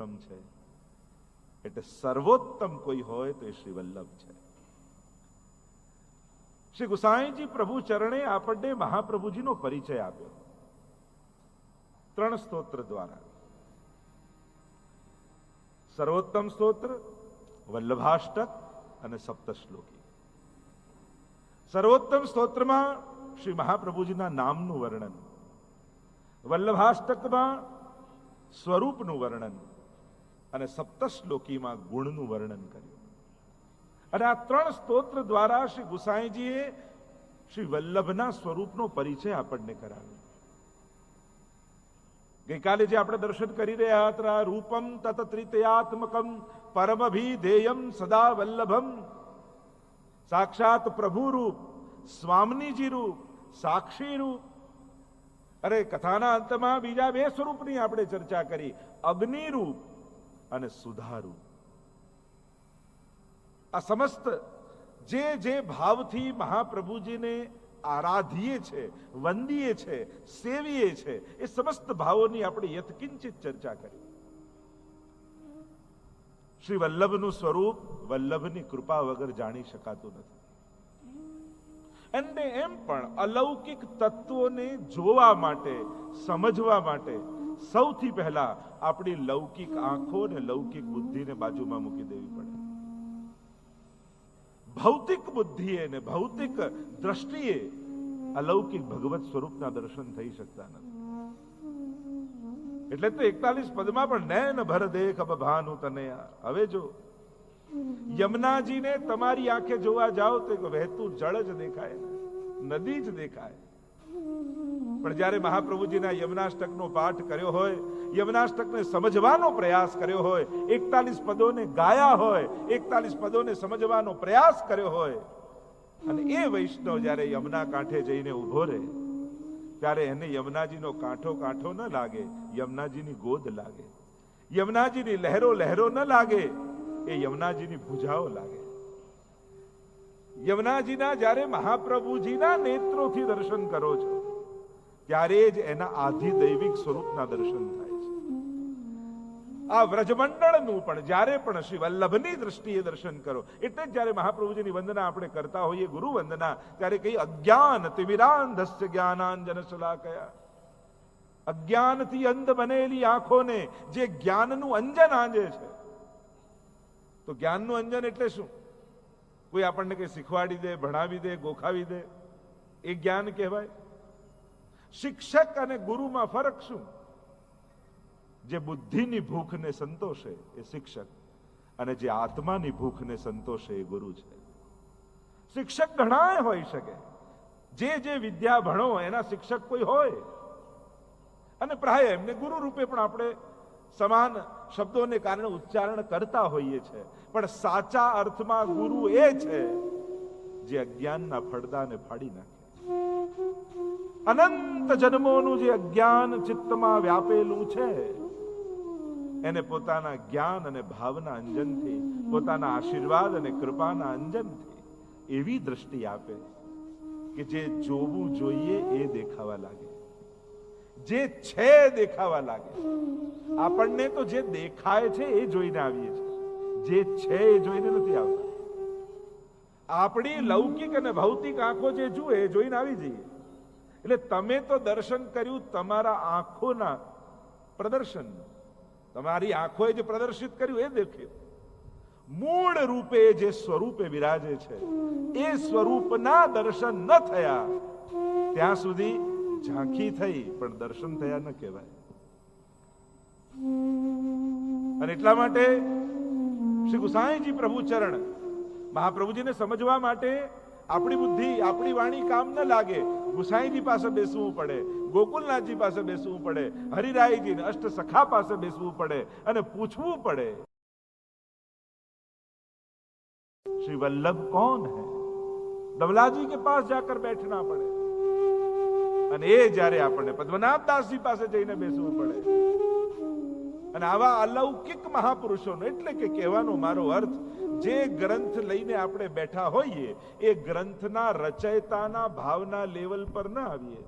સર્વોત્તમ છે. એટલે સર્વોત્તમ કોઈ હોય તો એ શ્રી વલ્લભ છે. શ્રી ગુસાઈજી પ્રભુ ચરણે આપણને મહાપ્રભુજીનો પરિચય આપ્યો 3 સ્તોત્ર દ્વારા. સર્વોત્તમ સ્તોત્ર, વલ્લભાષ્ટક અને સપ્તશ્લોકી. સર્વોત્તમ સ્તોત્રમાં શ્રી મહાપ્રભુજીના નામનું વર્ણન, વલ્લભાષ્ટકમાં સ્વરૂપનું વર્ણન અને સપ્તશ્લોકીમાં ગુણનું વર્ણન કર્યું. અને આ 3 સ્તોત્ર દ્વારા શ્રી ગુસાઈજીએ શ્રી વલ્લભના સ્વરૂપનો પરિચય આપણને કરાવ્યો. ગઈકાલે જે આપણે દર્શન કરી રહ્યા હતા, રૂપમ તત ત્રિતયાત્મકમ પરમભિધેયમ સદા વલ્લભમ, સાક્ષાત પ્રભુ રૂપ, સ્વામીજી રૂપ, સાક્ષી રૂપ. અરે કથાના અંતમાં બીજા 2 સ્વરૂપની આપણે ચર્ચા કરી, અગ્નિ રૂપ અને સુધા રૂપ. આ સમસ્ત જે ભાવથી મહાપ્રભુજીને આરાધીએ છે, વંદીએ છે, સેવીએ છે, એ સમસ્ત ભાવોની આપણે યથકિંચિત ચર્ચા કરી. શ્રી વલ્લભનું સ્વરૂપ વલ્લભની કૃપા વગર જાણી શકાતું નથી. અને એમ પણ અલૌકિક તત્વોને જોવા માટે, સમજવા માટે સૌથી પહેલા આપણી લૌકિક આંખો ને લૌકિક બુદ્ધિને બાજુમાં મૂકી દેવી પડે. ભૌતિક બુદ્ધિએ ને ભૌતિક દ્રષ્ટિએ અલૌકિક ભગવત સ્વરૂપના દર્શન થઈ શકતા નથી. એટલે તો 41 પદમાં પણ નયન ભર દેખ અબ ભાનુ તનયા. હવે જો યમુનાજીને તમારી આંખે જોવા જાઓ તો વહેતું જળ જ દેખાય, નદી જ દેખાય. પણ જ્યારે મહાપ્રભુજીના યમુનાષ્ટકનો પાઠ કર્યો હોય, યમુનાષ્ટકને સમજવાનો પ્રયાસ કર્યો હોય, 41 પદોને ગાયા હોય, 41 પદોને સમજવાનો પ્રયાસ કર્યો હોય, અને એ વૈષ્ણવ જ્યારે યમુના કાંઠે જઈને ઉભો રહે ત્યારે એને યમુનાજીનો કાંઠો કાંઠો ન લાગે, યમુનાજીની ગોદ લાગે. યમુનાજીની લહેરો લહેરો ન લાગે, એ યમુનાજીની ભુજાઓ લાગે. યમુનાજીના જ્યારે મહાપ્રભુજીના નેત્રોથી દર્શન કરો છો ત્યારે જ એના આધિદૈવિક સ્વરૂપના દર્શન થાય છે. આ વ્રજમંડળનું પણ જ્યારે પણ શ્રી વલ્લભની દ્રષ્ટિએ દર્શન કરો, એટલે જ જ્યારે મહાપ્રભુજીની વંદના આપણે કરતા હોઈએ, ગુરુ વંદના, ત્યારે કઈ અજ્ઞાન તિમિરાંધસ્ય જ્ઞાનાંજન શલાકયા. અજ્ઞાનથી અંધ બનેલી આંખોને જે જ્ઞાનનું અંજન આંજે છે. તો જ્ઞાનનું અંજન એટલે શું? કોઈ આપણને કઈ શીખવાડી દે, ભણાવી દે, ગોખાવી દે, એ જ્ઞાન કહેવાય? શિક્ષક અને ગુરુમાં ફરક શું? જે બુદ્ધિની ભૂખને સંતોષે એ શિક્ષક, અને જે આત્માની ભૂખને સંતોષે એ ગુરુ છે. શિક્ષક ઘણા હોઈ શકે, જે વિદ્યા ભણો એના શિક્ષક કોઈ હોય, અને પ્રાય એમને ગુરુ રૂપે પણ આપણે સમાન શબ્દોને કારણે ઉચ્ચારણ કરતા હોઈએ છીએ. પણ સાચા અર્થમાં ગુરુ એ છે જે અજ્ઞાનના પડદાને ફાડી નાખે. અનંત જન્મોનું જે અજ્ઞાન ચિત્તમાં વ્યાપેલું છે એને પોતાના જ્ઞાન અને ભાવના અંજનથી, પોતાના આશીર્વાદ અને કૃપાના અંજનથી એવી દ્રષ્ટિ આપે કે જે જોવું જોઈએ એ દેખાવા લાગે, જે છે દેખાવા લાગે. આપણને તો જે દેખાય છે એ જોઈને આવીએ છીએ, જે છે એ જોઈને નથી આવતા. આપણી લૌકિક અને ભૌતિક આંખો જે જુએ એ જોઈને આવી જઈએ. એટલે તમે તો દર્શન કર્યું તમારા આંખોના પ્રદર્શન, તમારી આંખોએ જે પ્રદર્શિત કર્યું એ દેખ્યું. મૂળ રૂપે જે સ્વરૂપે બિરાજે છે એ સ્વરૂપના દર્શન ન થયા ત્યાં સુધી ઝાંખી થઈ પણ દર્શન થયા ન કહેવાય. અને એટલા માટે શ્રી ગુસાઈજી પ્રભુ ચરણ, મહાપ્રભુજીને સમજવા માટે આપણી બુદ્ધિ, આપણી વાણી કામ ન લાગે. ગુસાઈજી પાસે બેસવું પડે, ગોકુલનાથજી પાસે બેસવું પડે, હરિરાયજી અષ્ટ સખા પાસે બેસવું પડે અને પૂછવું પડે, श्री वल्लभ कौन है? दमलाजी के पास जाकर बैठना पड़े. અને એ જ્યારે આપણને પદ્મનાભદાસજી પાસે જઈને બેસવું પડે. અને આવા અલૌકિક મહાપુરુષોનો, એટલે કે કહેવાનો મારો અર્થ, જે ગ્રંથ લઈને આપણે બેઠા હોઈએ એ ગ્રંથના રચયિતાના ભાવના લેવલ પર ન આવીએ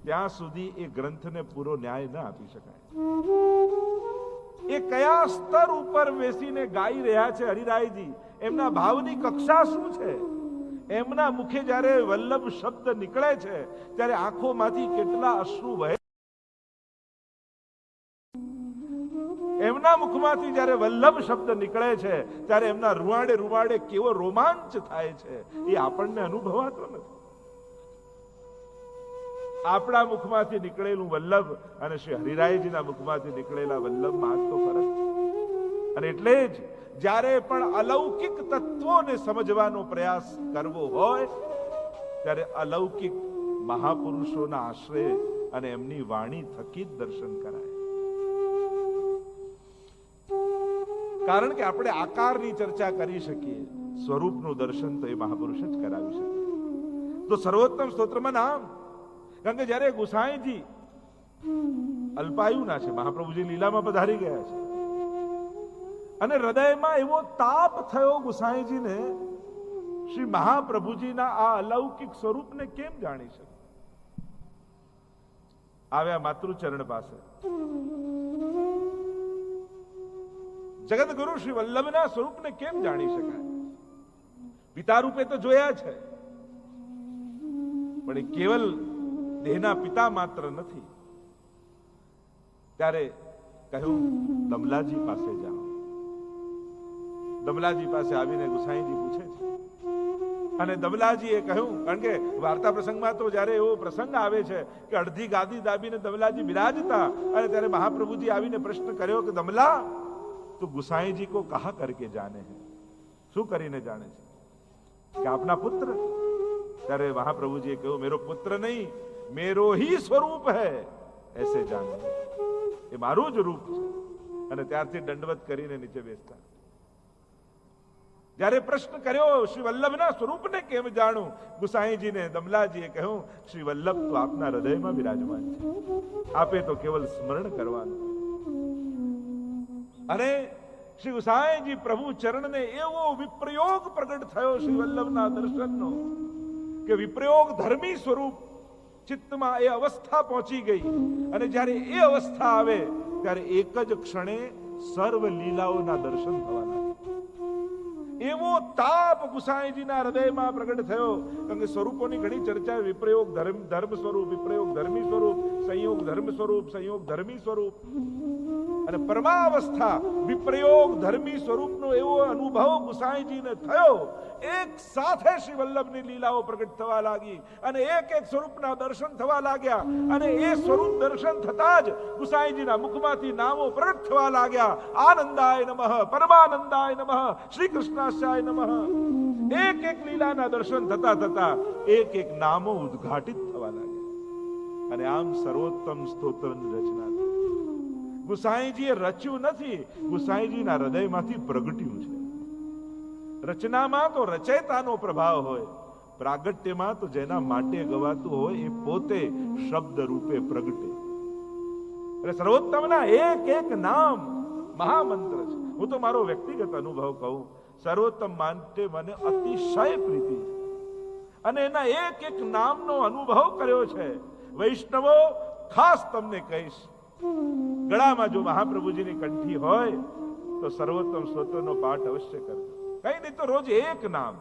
ત્યાં સુધી એ ગ્રંથને પૂરો ન્યાય ન આપી શકાય. એ કયા સ્તર ઉપર બેસીને ગાઈ રહ્યા છે હરિરાયજી, એમના ભાવની કક્ષા શું છે? એમના મુખે જ્યારે વલ્લભ શબ્દ નીકળે છે ત્યારે આંખોમાંથી કેટલા અશ્રુ વહે. એમના મુખમાંથી જ્યારે વલ્લભ શબ્દ નીકળે છે ત્યારે એમના રૂવાડે રૂવાડે કેવો રોમાંચ થાય છે એ આપણને અનુભવાતો નથી. આપણા મુખમાંથી નીકળેલું વલ્લભ અને શ્રી હરિરાયજીના મુખમાંથી નીકળેલા વલ્લભમાં તો ફરક છે. અને એટલે જ જ્યારે પણ અલૌકિક તત્વોને સમજવાનો પ્રયાસ કરવો હોય ત્યારે અલૌકિક મહાપુરુષોના આશ્રય અને એમની વાણી થકી જ દર્શન કરાય. કારણ કે આપણે આકારની ચર્ચા કરી શકીએ, સ્વરૂપનું દર્શન તો એ મહાપુરુષ જ કરાવી શકે. તો સર્વોત્તમ સ્તોત્રમાં નામ, કારણ કે જ્યારે ગુસાઈજી અલ્પાયુના છે, મહાપ્રભુજી લીલામાં પધારી ગયા છે અને હૃદયમાં એવો તાપ થયો ગુસાઈજીને, શ્રી મહાપ્રભુજીના આ અલૌકિક સ્વરૂપને કેમ જાણી શકે? આવ્યા માતૃચરણ પાસે. જગત ગુરુ શ્રી વલ્લભના સ્વરૂપને કેમ જાણી શકાય? પિતા રૂપે તો જોયા છે, પણ એ કેવલ દેહના પિતા માત્ર નથી. ત્યારે કહ્યું દમલાજી પાસે જાઓ. દમલાજી પાસે આવીને ગુસાઈજી પૂછે છે અને દમલાજીએ કહ્યું, કારણ કે વાર્તા પ્રસંગમાં તો જ્યારે એવો પ્રસંગ આવે છે કે અડધી ગાદી દાબીને દમલાજી બિરાજતા અને ત્યારે મહાપ્રભુજી આવીને પ્રશ્ન કર્યો કે દમલા तो गुसाई जी को कहा करके जाने हैं, શું કરીને જાણે છે? કે આપના પુત્ર. ત્યારે મહાપ્રભુ जी કહ્યું મેરો પુત્ર નહીં, મેરો ही સ્વરૂપ है ऐसे जाने, એ મારું જ રૂપ છે. અને ત્યારથી દંડવત કરીને નીચે બેસતા. જ્યારે પ્રશ્ન કર્યો શ્રી વલ્લભના સ્વરૂપને કેમ જાણું, ગુસાઈજીને દમલાજીએ કહ્યું શ્રી વલ્લભ તો આપના હૃદયમાં બિરાજમાન છે, આપે તો કેવલ સ્મરણ કરવાનું. અને શ્રી ગુસાઈજી પ્રભુ ચરણને એવો વિપ્રયોગ પ્રગટ થયો શ્રી વલ્લભના દર્શનનો કે વિપ્રયોગ ધર્મી સ્વરૂપ ચિત્તમાં એ અવસ્થા પહોંચી ગઈ. અને જ્યારે એ અવસ્થા આવે ત્યારે એક જ ક્ષણે સર્વ લીલાઓના દર્શન થવાના. એવો તાપ ગુસાઈજીના હૃદયમાં પ્રગટ થયો. કારણ કે સ્વરૂપોની ઘણી ચર્ચા, વિપ્રયોગ ધર્મ સ્વરૂપ, વિપ્રયોગ ધર્મી સ્વરૂપ, સંયોગ ધર્મ સ્વરૂપ, સંયોગ ધર્મી સ્વરૂપ. અને પરમાવસ્થા વિપ્રયોગ ધર્મી સ્વરૂપનો એવો અનુભવ ગુસાઈજીને થયો. એક સાથે શ્રી વલ્લભની લીલાઓ પ્રગટ થવા લાગી અને એક એક સ્વરૂપના દર્શન થવા લાગ્યા. અને એ સ્વરૂપ દર્શન થતા જ ગુસાઈજીના મુખમાંથી નામો પ્રગટ થવા લાગ્યા. આનંદાય નમઃ, પરમાનંદાય નમઃ, શ્રી કૃષ્ણાસ્યાય નમઃ. એક એક લીલાના દર્શન થતા થતા એક એક નામો ઉદ્ઘાટિત થવા લાગ્યા. અને આમ સર્વોત્તમ સ્તોત્રની રચના થઈ. ગુસાઈજીએ રચ્યું નથી, ગુસાઈજીના હૃદયમાંથી પ્રગટ્યું છે. રચનામાં તો રચયતાનો પ્રભાવ હોય, પ્રાગટ્યમાં તો જેના માટે ગવાતું હોય એ પોતે શબ્દ રૂપે પ્રગટે. એટલે સર્વોત્તમના એક એક નામ મહામંત્ર છે. હું તો મારો વ્યક્તિગત અનુભવ કહું, સર્વોત્તમ માટે મને અતિશય પ્રીતિ છે અને એના એક એક નામનો અનુભવ કર્યો છે. વૈષ્ણવો ખાસ તમને કહીશ, ગળામાં જો મહાપ્રભુજીની કંઠી હોય તો સર્વોત્તમ સ્તોત્રનો પાઠ અવશ્ય કરજો. કઈ નહીં તો રોજ એક નામ,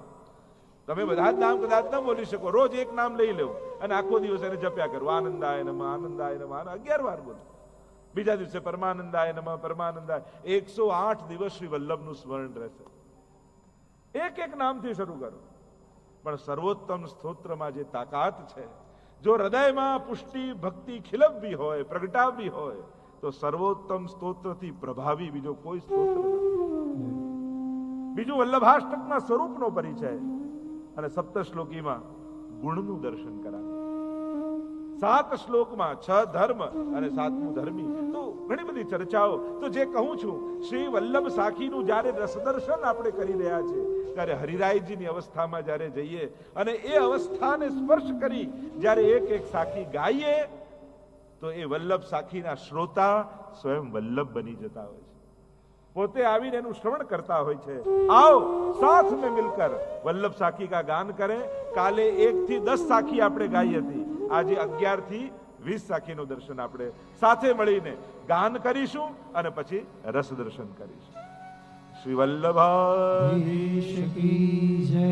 તમે બધા જ નામ કદાચ ન બોલી શકો, રોજ એક નામ લઈ લેવું અને આખો દિવસ એને જપ્યા કરો. આનંદાય નમઃ, આનંદાય નમઃ, 11 વાર બોલો. બીજા દિવસે પરમાનંદાય નમઃ, પરમાનંદાય. 108 દિવસ શ્રી વલ્લભનું સ્મરણ રહેશે. એક એક નામથી શરૂ કરો. પણ સર્વોત્તમ સ્તોત્રમાં જે તાકાત છે, જો હૃદયમાં પુષ્ટિ ભક્તિ ખીલવવી હોય, પ્રગટાવવી હોય, તો સર્વોત્તમ સ્તોત્રથી પ્રભાવી બીજો કોઈ સ્તોત્ર નથી. બીજું વલ્લભાષ્ટકના સ્વરૂપનો પરિચય અને સપ્તશ્લોકીમાં ગુણનું દર્શન કરાવે. 7 શ્લોકમાં 6 ધર્મ અને 7મું ધર્મી. તો ઘણી બધી ચર્ચાઓ. તો જે કહું છું, શ્રી વલ્લભ સાખીનું જ્યારે રસદર્શન આપણે કરી રહ્યા છે ત્યારે હરિરાયજીની અવસ્થામાં જ્યારે જઈએ અને એ અવસ્થાને સ્પર્શ કરી જ્યારે એક એક સાખી ગાઈએ તો એ વલ્લભ સાખીના શ્રોતા સ્વયં વલ્લભ બની જતા હોય છે. પોતે આવીને એનું શ્રવણ કરતા હોય છે. आओ साथ में मिलकर वल्लभ साखी का गान करें. કાલે 1 થી 10 સાખી આપણે ગાઈ હતી, આજે 11 થી 20 સાખીનું દર્શન આપણે સાથે મળીને ગાન કરીશું અને પછી રસ દર્શન કરીશું. શ્રી વલ્લભાધીશ કી જય.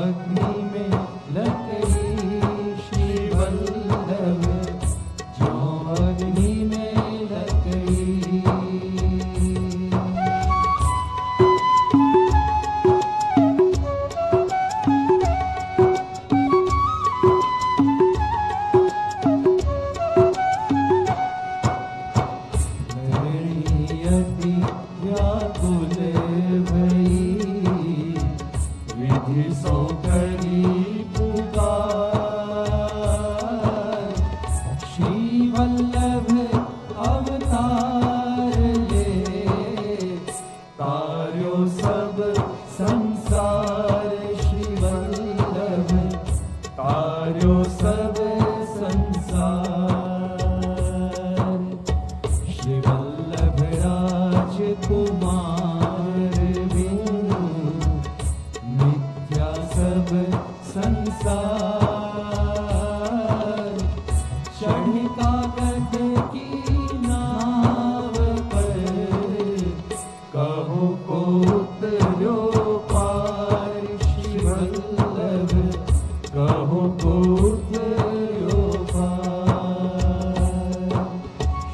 अग्नि में लकड़ी श्री वल्लभ जो श्री वल्लभ अवतार ले, तार्यो सब संसार श्री वल्लभ, तार्यो सब संसार। श्री वल्लभ राजकुमार बिनु, मिथ्या सब संसार। क्षणिका गद की नाव पर, कहो को उतरो पार श्री वल्लभ, कहो को उतरो पार।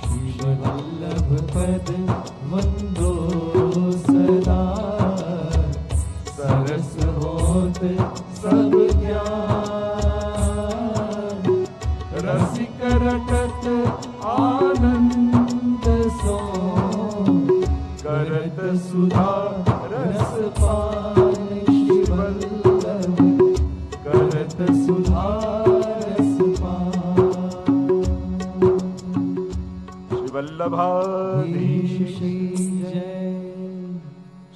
श्री वल्लभ पद वंदो सदा, सरस होत सब ज्ञान। रसिक रटत आनंद सो, करत सुधा रस पान श्री वल्लभ, करत सुधा रस पान। श्री वल्लभाधीश श्री जय।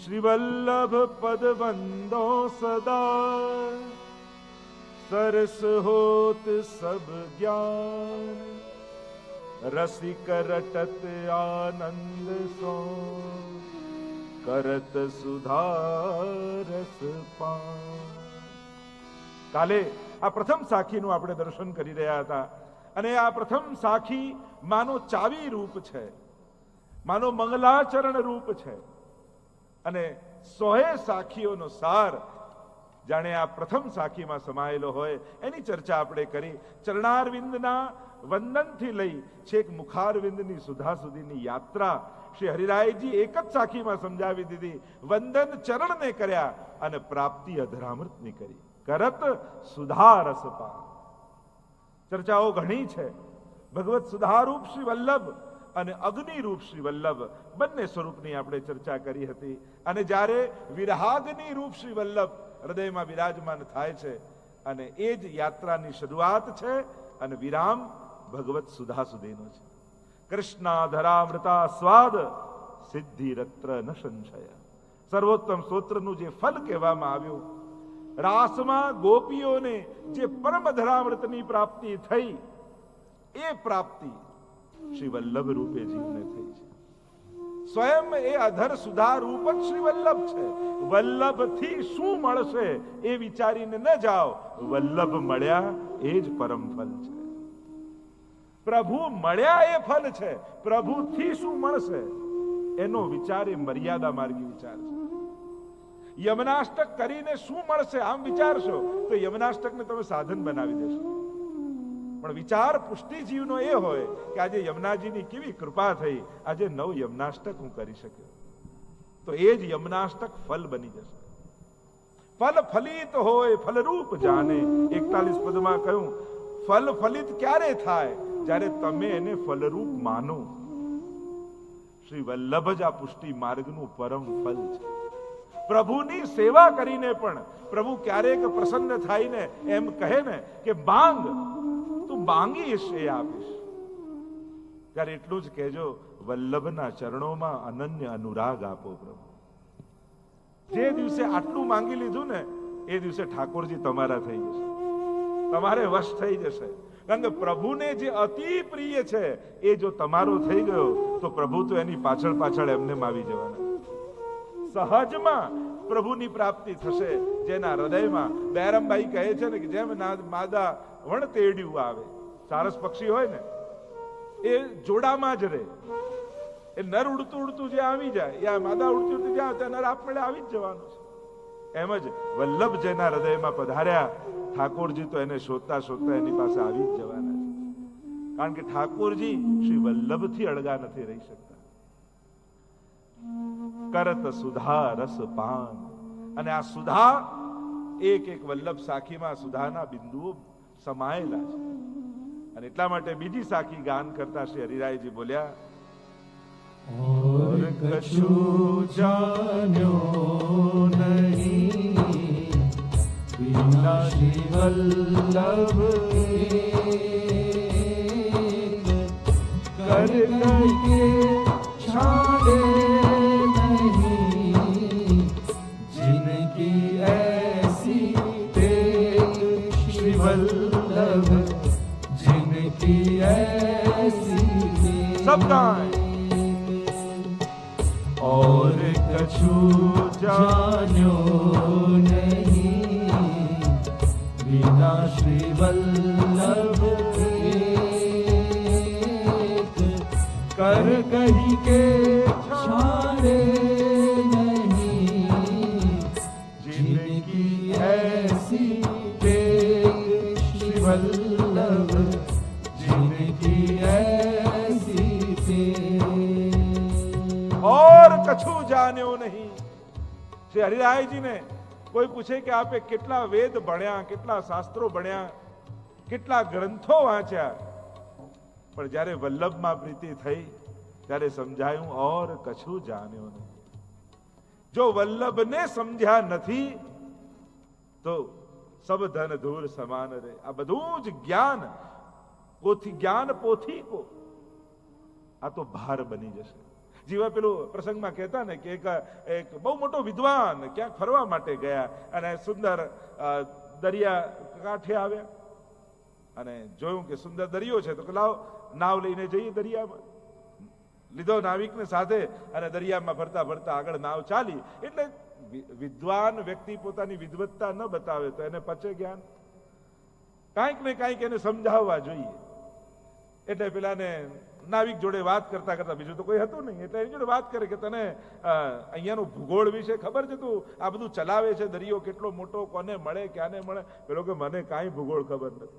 श्री वल्लभ पद वंदो सदा, सरस होत सब ज्ञान। रसिक रटत आनंद सो, करत सुधा रस पान। કાલે આ પ્રથમ સાખીનું આપણે દર્શન કરી રહ્યા હતા અને આ પ્રથમ સાખી માનો ચાવી રૂપ છે, માનો મંગલાચરણ રૂપ છે અને 100 સાખીઓનો સાર જાણે આ પ્રથમ સાખીમાં સમાયેલો હોય એની ચર્ચા આપણે કરી. ચરણારવિંદના વંદનથી લઈ છેક મુખારવિંદની સુધા સુધીની યાત્રા શ્રી હરિરાયજી એક જ સાખીમાં સમજાવી દીધી. વંદન ચરણને કર્યા અને પ્રાપ્તિ અધરામૃતની કરી. કરત સુધા રસપાન. ચર્ચાઓ ઘણી છે. ભગવત સુધારૂપ શ્રી વલ્લભ અને અગ્નિરૂપ શ્રી વલ્લભ બંને સ્વરૂપની આપણે ચર્ચા કરી હતી. અને જ્યારે વિરહાગ્નિ રૂપ શ્રી વલ્લભ હૃદયમાં વિરાજમાન થાય છે અને એ જ યાત્રાની શરૂઆત છે અને વિરામ ભગવત સુધા સુધીનો છે. કૃષ્ણાધરામૃતા સ્વાદ સિદ્ધિ રત્ર ન સંશય. સર્વોત્તમ સ્તોત્રનું જે ફલ કહેવામાં આવ્યું, રાસમાં ગોપીઓને જે પરમ ધરામૃતની પ્રાપ્તિ થઈ, એ પ્રાપ્તિ શ્રી વલ્લભ રૂપે જીવને થઈ છે. સ્વયં એ અધર સુધા રૂપ જ શ્રી વલ્લભ છે. વલ્લભથી શું મળશે એ વિચારીને ન જાઓ. વલ્લભ મળ્યા એ જ પરમ ફલ છે. પ્રભુ મળ્યા એ ફલ છે. પ્રભુથી શું મળશે એનો વિચાર એ મર્યાદા માર્ગી વિચાર છે. યમનાષ્ટક કરીને શું મળશે આમ વિચારશો તો યમનાષ્ટકને તમે સાધન બનાવી દેશો. પણ વિચાર પુષ્ટિ જીવનો એ હોય કે આજે યમુનાજીની કેવી કૃપા થઈ, આજે 9 યમનાષ્ટક હું કરી શક્યો, તો એ જ યમનાષ્ટક ફલ બની જશે. ફલ ફલિત હોય ફલરૂપ જાણે. 41 પદમાં કહ્યું ફલ ફલિત ક્યારે થાય? જ્યારે તમે એને ફલરૂપ માનો. શ્રી વલ્લભ જ આ પુષ્ટિ માર્ગનું પરમ ફલ છે. પ્રભુની સેવા કરીને પણ પ્રભુ ક્યારેક પ્રસન્ન થઈને એમ કહે ને કે માંગ, તું માંગીશ એ આપીશ. ત્યારે એટલું જ કહેજો, વલ્લભના ચરણોમાં અનન્ય અનુરાગ આપો પ્રભુ. જે દિવસે આટલું માંગી લીધું ને એ દિવસે ઠાકોરજી તમારા થઈ જશે, તમારે વશ થઈ જશે. કારણ કે પ્રભુને જે અતિ પ્રિય છે એ જો તમારો થઈ ગયો તો પ્રભુ તો એની પાછળ પાછળ એમને આવી જવાના. સહજમાં પ્રભુની પ્રાપ્તિ થશે જેના હૃદયમાં. બેરમભાઈ કહે છે ને કે જેમ માદા વણ તેડ્યું આવે, સારસ પક્ષી હોય ને એ જોડામાં જ રહે. એ નર ઉડતું ઉડતું જે આવી જાય, યા માદા ઉડતી ઉડતી જાય ત્યાં નર આપમેળે આવી જ જવાનું છે. એમ જ વલ્લભ જેના હૃદયમાં પધાર્યા, ઠાકોરજી તો એને શોધતા શોધતા એની પાસે આવી જ જવાના છે. કારણ કે ઠાકોરજી શ્રી વલ્લભથી અળગા નથી રહી શકતા. કરત સુધા રસ પાન. અને આ સુધા એક એક વલ્લભ સાખીમાં સુધાના બિંદુઓ સમાયેલા છે. અને એટલા માટે બીજી સાખી ગાન કરતા શ્રી હરિરાયજી બોલ્યા, और कछु जान्यो नहीं बिना श्री वल्लभ के, कर के छाड़े नहीं, जिनकी ऐसी टेक श्री वल्लभ, जिनकी ऐसी सब गाएं। और कछु जान्यो नहीं, बिना श्री वल्लभ एक, कर कही के छाड़े नहीं, जिनकी ऐसी टेक श्री वल्लभ, जिनकी ऐसी टेक। और कछु જાણ્યો નહીં। શ્રી હરિરાયજીને કોઈ પૂછે કે આપે કેટલા વેદ ભણ્યા, કેટલા શાસ્ત્રો ભણ્યા, કેટલા ગ્રંથો વાંચ્યા, પણ જ્યારે વલ્લભમાં પ્રીતિ થઈ ત્યારે સમજાયું ઓર કછું જાણ્યો નહીં। જો વલ્લભને સમજ્યા નથી તો સબ ધન ધૂળ સમાન રહે। આ બધું જ જ્ઞાન પોથી કો આ તો ભાર બની જશે। જીવા પેલું પ્રસંગમાં કહેતા ને કે એક બહુ મોટો વિદ્વાન ક્યાંક ફરવા માટે ગયા અને સુંદર દરિયા કાંઠે આવ્યા અને જોયું કે સુંદર દરિયો છે, તો કે લાવ નાવ લઈને જઈએ દરિયામાં। લીધો નાવિકને સાથે અને દરિયામાં ફરતા ફરતા આગળ નાવ ચાલી। એટલે વિદ્વાન વ્યક્તિ પોતાની વિદ્વત્તા ન બતાવે તો એને પચે જ્ઞાન, કાંઈક ને કાંઈક એને સમજાવવા જોઈએ। એટલે પેલાને નાવિક જોડે વાત કરતા કરતા, બીજું તો કોઈ હતું નહીં, એટલે એની જોડે વાત કરે કે તને અહીંયાનો ભૂગોળ વિશે ખબર છે? તું આ બધું ચલાવે છે, દરિયો કેટલો મોટો, કોને મળે, ક્યાંને મળે? પેલો કે મને કાંઈ ભૂગોળ ખબર નથી।